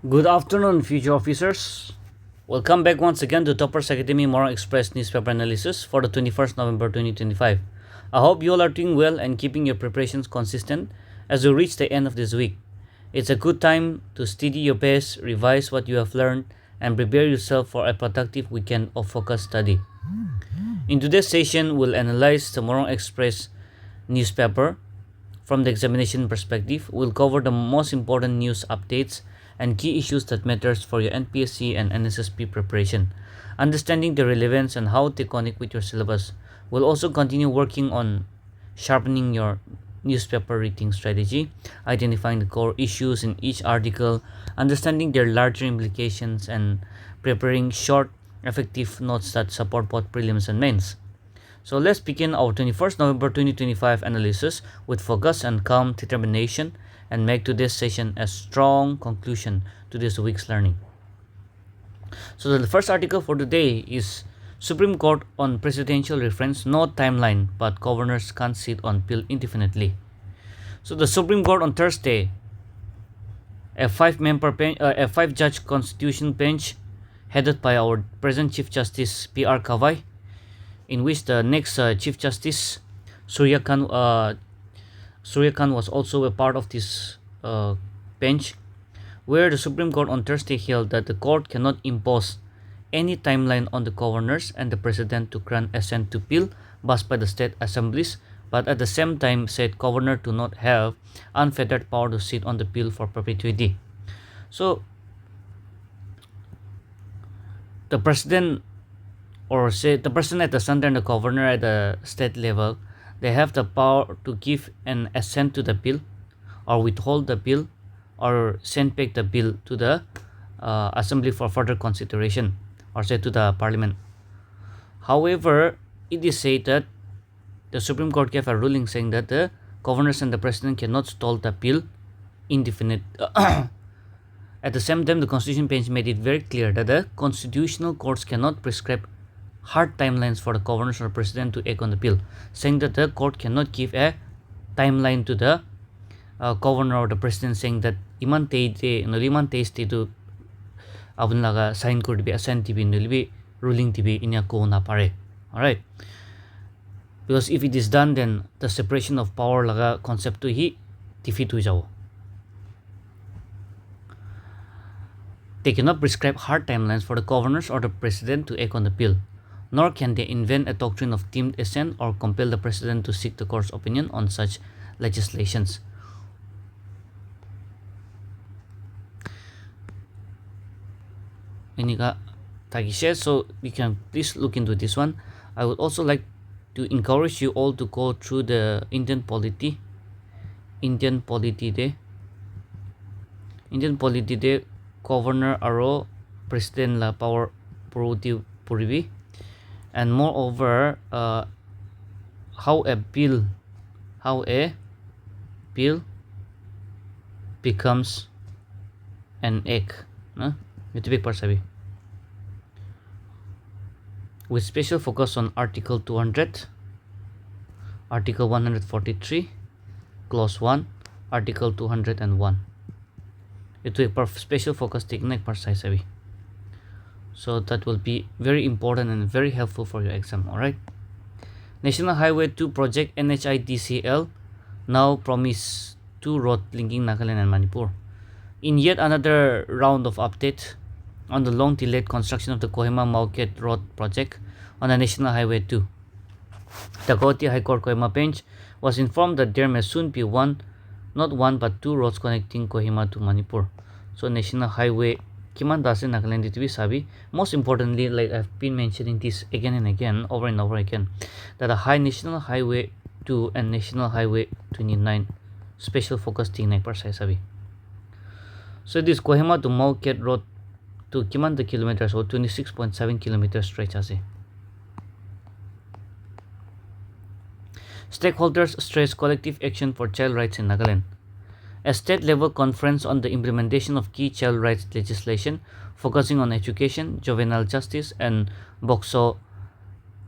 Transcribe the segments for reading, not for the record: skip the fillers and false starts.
Good afternoon, future officers. Welcome back once again to Toppers Academy Morung Express newspaper analysis for the 21st November 2025. I hope you all are doing well and keeping your preparations consistent as we reach the end of this week. It's a good time to steady your pace, revise what you have learned, and prepare yourself for a productive weekend of focused study. In today's session, we'll analyze the Morung Express newspaper from the examination perspective. We'll cover the most important news updates and key issues that matters for your NPSC and NSSB preparation. Understanding the relevance and how they connect with your syllabus. We'll also continue working on sharpening your newspaper reading strategy, identifying the core issues in each article, understanding their larger implications, and preparing short, effective notes that support both prelims and mains. So let's begin our 21st November 2025 analysis with focus and calm determination and make today's session a strong conclusion to this week's learning. So the first article for today is Supreme Court on presidential reference, no timeline, but governors can't sit on bill indefinitely. So the Supreme Court on Thursday, a five-judge constitutional bench headed by our present Chief Justice P.R. Kavai, in which the next Chief Justice Surya Khan was also a part of this bench, where the Supreme Court on Thursday held that the court cannot impose any timeline on the governors and the president to grant assent to bill passed by the state assemblies, but at the same time said governor do not have unfettered power to sit on the bill for perpetuity. So the president, or say the person at the center and the governor at the state level, they have the power to give an assent to the bill or withhold the bill or send back the bill to the assembly for further consideration, or say to the parliament. However, it is said that the Supreme Court gave a ruling saying that the governors and the president cannot stall the bill indefinite. At the same time, the Constitution bench made it very clear that the constitutional courts cannot prescribe hard timelines for the governors or president to act on the bill, saying that the court cannot give a timeline to the governor or the president, saying that iman teis te to abun laga sign could be assent to be ruling to be inya ko na pare. Alright, because if it is done, then the separation of power laga concept to hi defeat hui jao. They cannot prescribe hard timelines for the governors or the president to act on the bill, nor can they invent a doctrine of deemed assent or compel the president to seek the court's opinion on such legislations. So you can please look into this one. I would also like to encourage you all to go through the Indian polity day governor aro president la power purivi, and moreover how a bill becomes an act, with special focus on Article 200, Article 143, Clause 1, Article 201. It will special focus technique precise. So that will be very important and very helpful for your exam. Alright. National Highway 2 project NHIDCL now promise 2 road linking Nagaland and Manipur. In yet another round of update on the long delayed construction of the Kohima Mauket Road project on the National Highway 2, the Guwahati High Court Kohima bench was informed that there may soon be not one but 2 roads connecting Kohima to Manipur. So National Highway kiman dase Nagaland to be sabi. Most importantly, like I've been mentioning this again and again, over and over again, that a high National Highway 2 and National Highway 29 special focus technique per sabi. So this Kohima to Mauket Road to kiman the kilometers or 26.7 kilometers stretch ase. Stakeholders stress collective action for child rights in Nagaland. A state-level conference on the implementation of key child rights legislation focusing on education, juvenile justice, and BOXO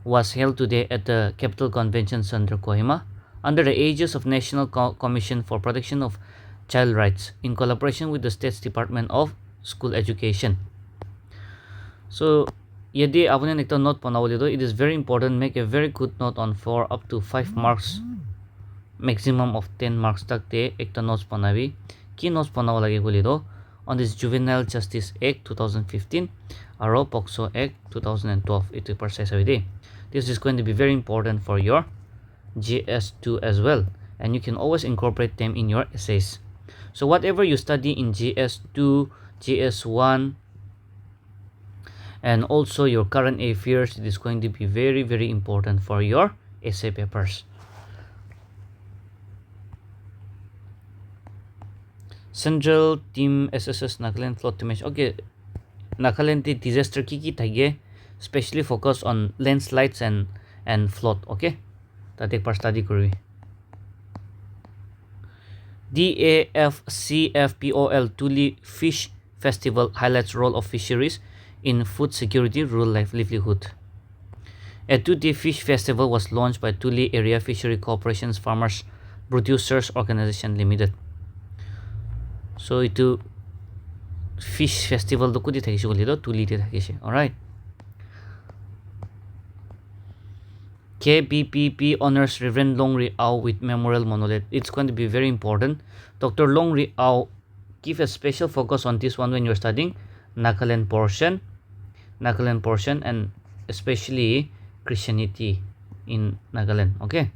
was held today at the Capital Convention Center, Kohima, under the aegis of National Commission for Protection of Child Rights, in collaboration with the State's Department of school education. So यदि आपने एक note बनाओले तो it is very important make a very good note on for up to 5 marks maximum of 10 marks तक ते एक notes बनाबी की notes बनाओ लगे बोले तो on this Juvenile Justice Act 2015 or POCSO Act 2012 itu precise away. This is going to be very important for your GS2 as well, and you can always incorporate them in your essays. So whatever you study in GS2, GS1, and also your current affairs, it is going to be very, very important for your essay papers. Central Team SSS Nagaland Flood Damage. Okay, Nagaland disaster kiki thage, especially focus on landslides and flood. Okay, that ek par study kuri. DAFCFPOL Tuli Fish Festival highlights role of fisheries in food security, rural livelihood. A 2-day fish festival was launched by Tuli Area Fishery Corporation's Farmers Producers Organization Limited. So itu fish festival to kudi thakise bole to Tuli te thakise. All right. KBPP honors Reverend Longrio with memorial monument. It's going to be very important. Dr. Longrio, give a special focus on this one when you're studying Nagaland portion, and especially Christianity in Nagaland. Okay.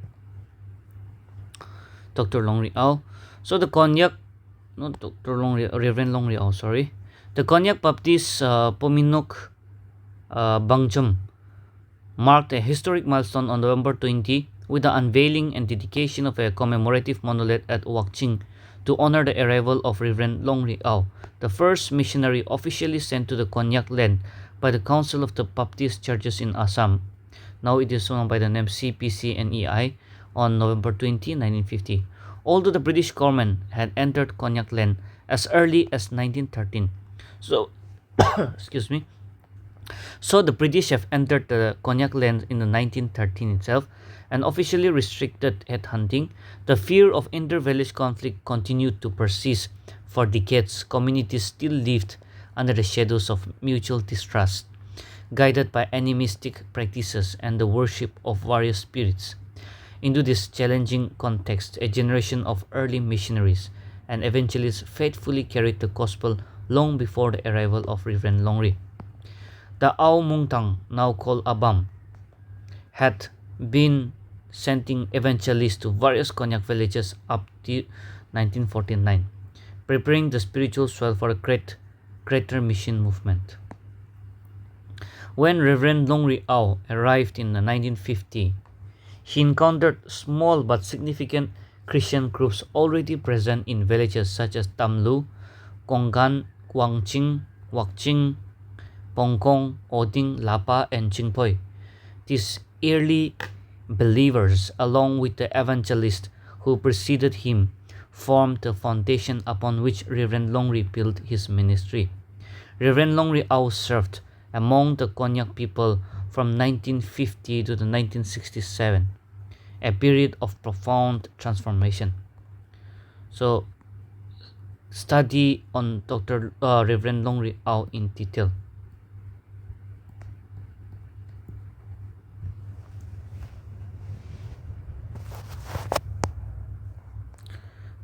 Dr. Longrio. So the Konyak, not Dr. Longrio, Reverend Longrio, sorry. The Konyak Baptist Pominok Bangjam marked a historic milestone on November 20 with the unveiling and dedication of a commemorative monument at Wakching to honor the arrival of Reverend Longrio, the first missionary officially sent to the Konyak land by the Council of the Baptist Churches in Assam. Now it is known by the name CPCNEI on November 20, 1950. Although the British government had entered Konyak land as early as 1913. So, excuse me. So the British have entered the Konyak land in the 1913 itself and officially restricted headhunting. The fear of inter-village conflict continued to persist for decades. Communities still lived under the shadows of mutual distrust, guided by animistic practices and the worship of various spirits. Into this challenging context, a generation of early missionaries and evangelists faithfully carried the gospel long before the arrival of Reverend Longrio. The Ao Mungtang, now called Abam, had been sending evangelists to various Konyak villages up to 1949, preparing the spiritual soil for a greater mission movement. When Reverend Longrio arrived in 1950, he encountered small but significant Christian groups already present in villages such as Tamlu, Kongan, Wakching, Pongkong, Oding, Lapa, and Chingpoi. These early believers, along with the evangelists who preceded him, formed the foundation upon which Reverend Longrio built his ministry. Reverend Longrio served among the Konyak people from 1950 to the 1967, a period of profound transformation. So, study on Dr. Reverend Longrio in detail.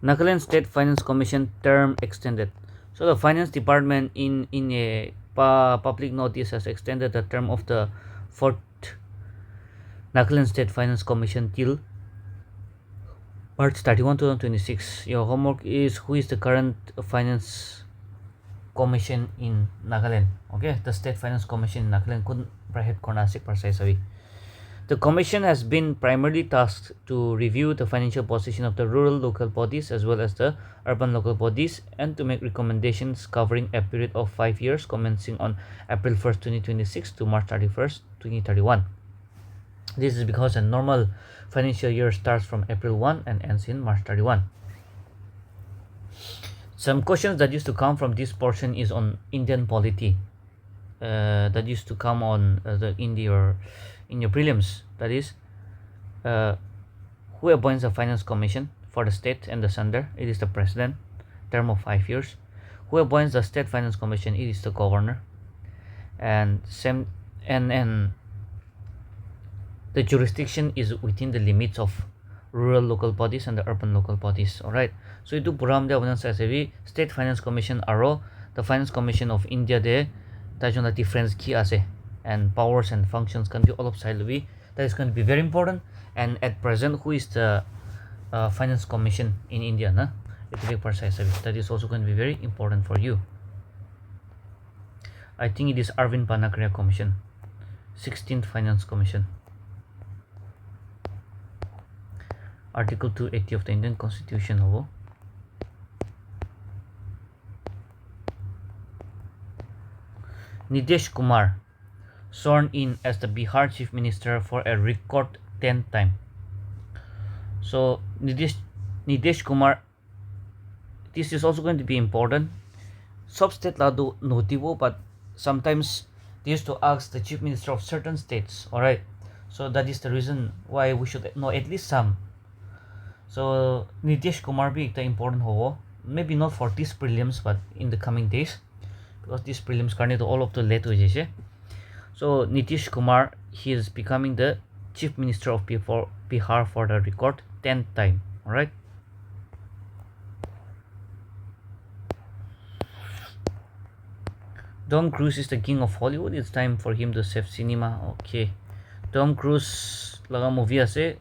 Nagaland State Finance Commission term extended. So the Finance Department in a public notice has extended the term of the 4th Nagaland State Finance Commission till March 31, 2026. Your homework is who is the current Finance Commission in Nagaland. Okay, the State Finance Commission in Nagaland couldn't bracket Kornasik precisely. The Commission has been primarily tasked to review the financial position of the rural local bodies as well as the urban local bodies and to make recommendations covering a period of 5 years commencing on April 1st, 2026 to March 31st, 2031. This is because a normal financial year starts from April 1 and ends in March 31. Some questions that used to come from this portion is on Indian polity. That used to come on in your prelims. That is, who appoints a finance commission for the state and the center? It is the president, term of 5 years. Who appoints the State Finance Commission? It is the governor. And the jurisdiction is within the limits of rural local bodies and the urban local bodies. Alright. So itu puram de abunan sasebi State Finance Commission aro the Finance Commission of India de tajona difference ki ase and powers and functions can be all of side that is going to be very important. And at present, who is the Finance Commission in India? Na? That is also going to be very important for you. I think it is Arvind Panakria Commission, 16th Finance Commission. Article 280 of the Indian Constitution. Nitish Kumar sworn in as the Bihar Chief Minister for a record 10th time. So Nitish Kumar, this is also going to be important. Sub state lado notivo, but sometimes they used to ask the Chief Minister of certain states. Alright, so that is the reason why we should know at least some. So Nitish Kumar be the important hovo. Maybe not for these prelims, but in the coming days, because these prelims karne to all of the late hoje. So Nitish Kumar, he is becoming the Chief Minister of Bihar for the record 10th time. Alright. Tom Cruise is the king of Hollywood. It's time for him to save cinema. Okay. Tom Cruise laga movie ase.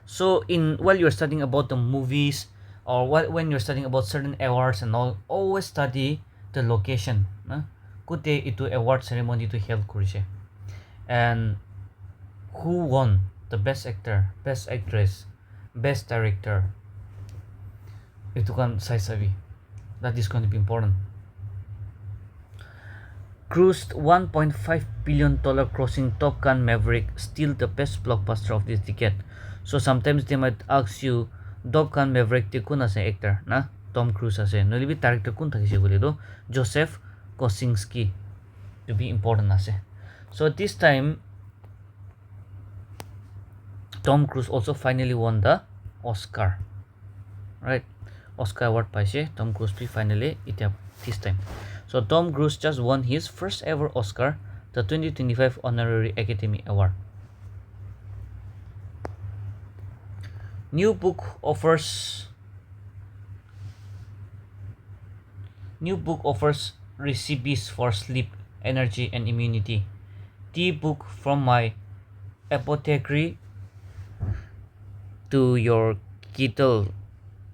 So while you're studying about the movies or when you're studying about certain awards and all, always study the location. Kute itu award ceremony to held kurise. And who won the best actor, best actress, best director. Itu kan saya sabi. That is going to be important. Cruised $1.5 billion crossing Top Gun Maverick, still the best blockbuster of this decade. So sometimes they might ask you, Top Gun Maverick te kun ase actor na? Tom Cruise ase. Nolibi director kun thakise bole do Joseph Kosinski to be important ase. So this time Tom Cruise also finally won the Oscar. Right? Oscar award paise Tom Cruise finally this time. So Tom Cruise just won his first ever Oscar, the 2025 Honorary Academy Award. New book offers recipes for sleep, energy, and immunity. Tea book from my apothecary to your kettle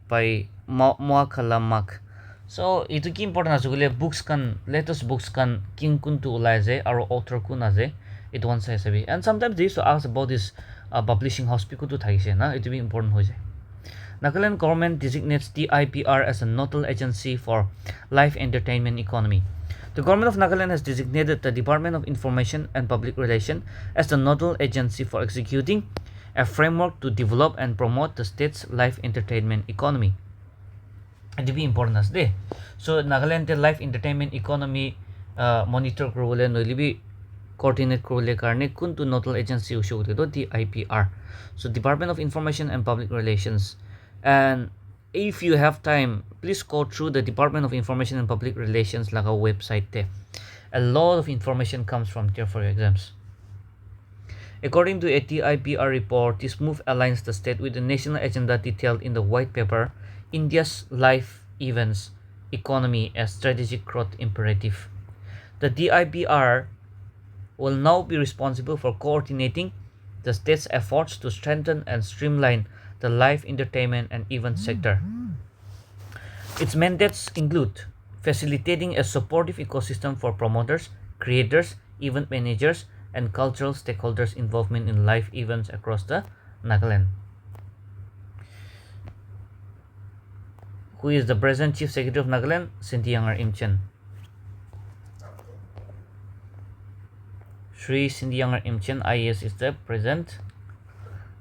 by Muakalamak. So itu ki important asugule books kan latest books kan king kun tu ulai je aro author kun aje it one say sabi. And sometimes they used to ask about this publishing house piku tu thaise na, it will be important hoje. Nagaland government designates DIPR as a nodal agency for live entertainment economy. The government of Nagaland has designated the Department of Information and Public Relations as the nodal agency for executing a framework to develop and promote the state's live entertainment economy. It will be important as they. So Nagaland live entertainment economy monitor kurule noilibi coordinate kurule karne kuntu nodal agency ushugule do DIPR. So Department of Information and Public Relations. And if you have time, please go through the Department of Information and Public Relations laga website there. A lot of information comes from there for your exams. According to a DIPR report, this move aligns the state with the national agenda detailed in the white paper, India's Live Events Economy as Strategic Growth Imperative. The DIPR will now be responsible for coordinating the state's efforts to strengthen and streamline the live entertainment and event sector. Its mandates include facilitating a supportive ecosystem for promoters, creators, event managers, and cultural stakeholders' involvement in live events across the Nagaland. Who is the present Chief Secretary of Nagaland? Sindhyangar Imchen. Sri Sindhyangar Imchen IAS is the present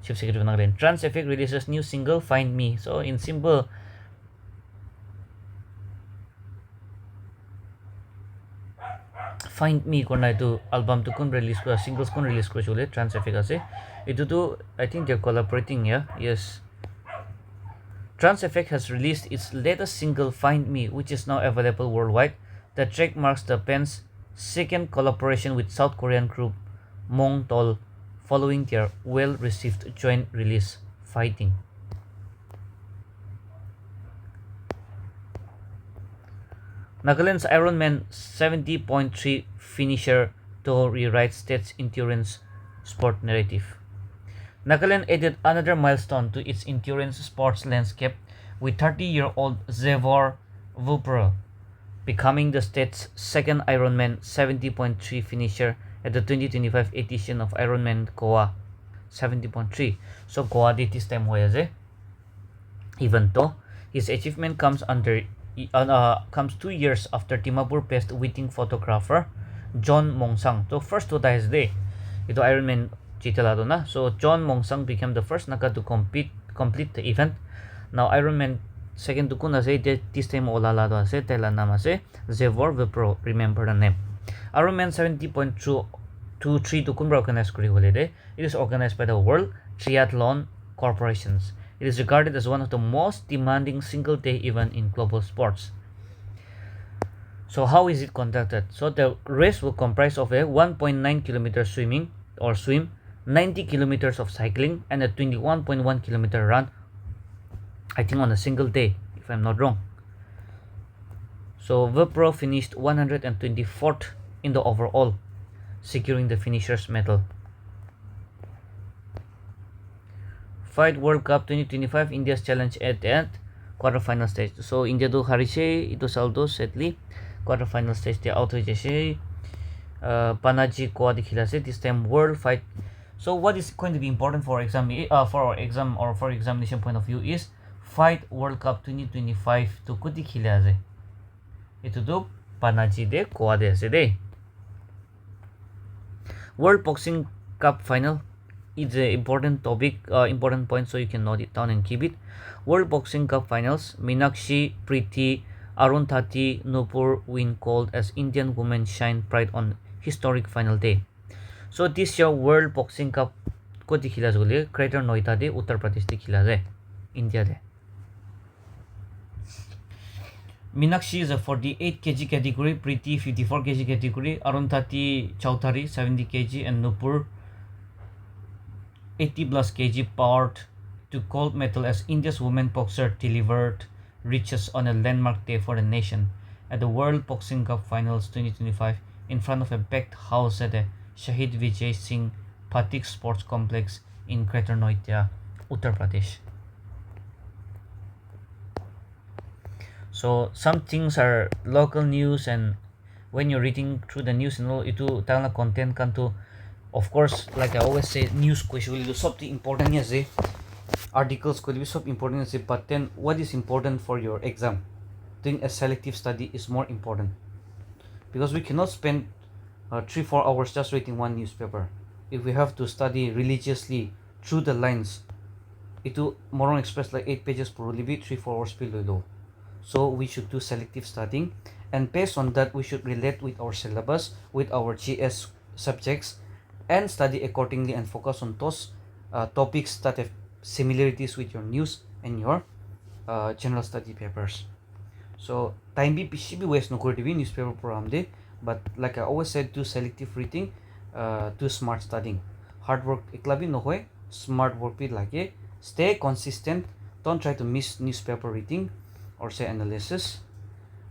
Chief Secretary of Nagaland. Trans Effect releases new single Find Me. So in simple, Find Me korna itu album to kun release kora singles kun release kora chule Trans Effect ase. Itu tu I think they're collaborating, yeah. Yes. Trans Effect has released its latest single Find Me, which is now available worldwide. The track marks the band's second collaboration with South Korean group Morung following their well-received joint release Fighting. Nagaland's Ironman 70.3 finisher to rewrite state's endurance sport narrative. Nagaland added another milestone to its endurance sports landscape with 30-year-old Zevor Vupro becoming the state's second Ironman 70.3 finisher at the 2025 edition of Ironman Goa 70.3. So Goa did this time was even though his achievement comes 2 years after Dimapur-based wedding photographer John Mongsang. So first to dies day ito Ironman chitala na. So John Mongsang became the first Naga to complete the event. Now Ironman second to na say this time olala do ase tela nama se Zevor Vipro, remember the name. Ironman 70.23 to kun organized kuri hole de. It is organized by the World Triathlon Corporations. It is regarded as one of the most demanding single-day event in global sports. So how is it conducted? So the race will comprise of a 1.9 kilometer swim, 90 kilometers of cycling, and a 21.1 kilometer run, I think on a single day, if I'm not wrong. So Vipro finished 124th in the overall, securing the finisher's medal. Fight World Cup 2025 India's challenge at quarterfinal stage. So India do harise itu saldo sadly quarterfinal stage they out hoise Panaji ko dikhilase this time world fight. So what is going to be important for for examination point of view is Fight World Cup 2025 to kuti khilase itu do Panaji de ko de ase de. World Boxing Cup final is an important topic, important point, so you can note it down and keep it. World Boxing Cup finals, Meenakshi, Preeti, Arundhati, Nupur win called as Indian women shine pride on historic final day. So this year World Boxing Cup ko dikhila jole Greater Noida de Uttar Pradesh dikhila je India de. Meenakshi is a 48 kg category, Preeti 54 kg category, Arundhati Chowthari 70 kg and Nupur 80 plus kg powered to gold medal as India's women boxer delivered riches on a landmark day for the nation at the World Boxing Cup Finals 2025 in front of a packed house at the Shahid Vijay Singh Pathik Sports Complex in Greater Noida, Uttar Pradesh. So some things are local news, and when you're reading through the news and all, itu tala content kanto. Of course, like I always say, news question will something important as articles could be so important as but then what is important for your exam? Doing a selective study is more important because we cannot spend 3-4 hours just reading one newspaper. If we have to study religiously through the lines, itu Morung Express like 8 pages per be 3-4 hours below. So we should do selective studying, and based on that we should relate with our syllabus, with our GS subjects, and study accordingly and focus on those topics that have similarities with your news and your general study papers. So time be waste no TV newspaper program de, but like I always said, do selective reading, do smart studying. Hard work ikla bhi no hoy, smart work bhi lage. Stay consistent. Don't try to miss newspaper reading or say analysis.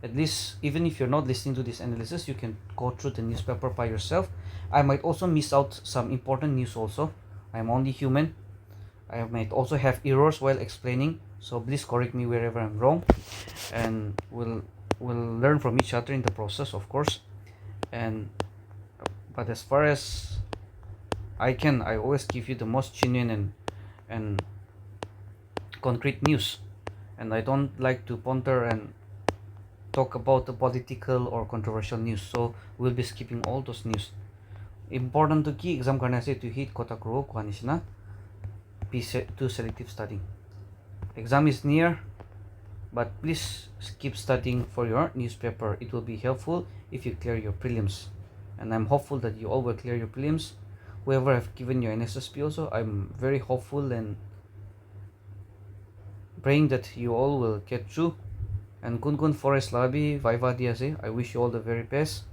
At least even if you're not listening to this analysis, you can go through the newspaper by yourself. I might also miss out some important news also. I'm only human. I might also have errors while explaining, so please correct me wherever I'm wrong, and we'll learn from each other in the process, of course. But as far as I can, I always give you the most genuine and concrete news, and I don't like to ponder and talk about the political or controversial news, so we'll be skipping all those news. Important to key exam karne ase to hit kota kuro kwanishna to selective studying. Exam is near, but please keep studying for your newspaper. It will be helpful if you clear your prelims, and I'm hopeful that you all will clear your prelims. Whoever have given your NSSB also, I'm very hopeful and praying that you all will get through. And kun forest labi viva diase. I wish you all the very best.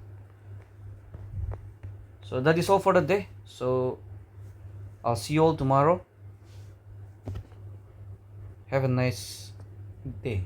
So that is all for the day. So I'll see you all tomorrow. Have a nice day.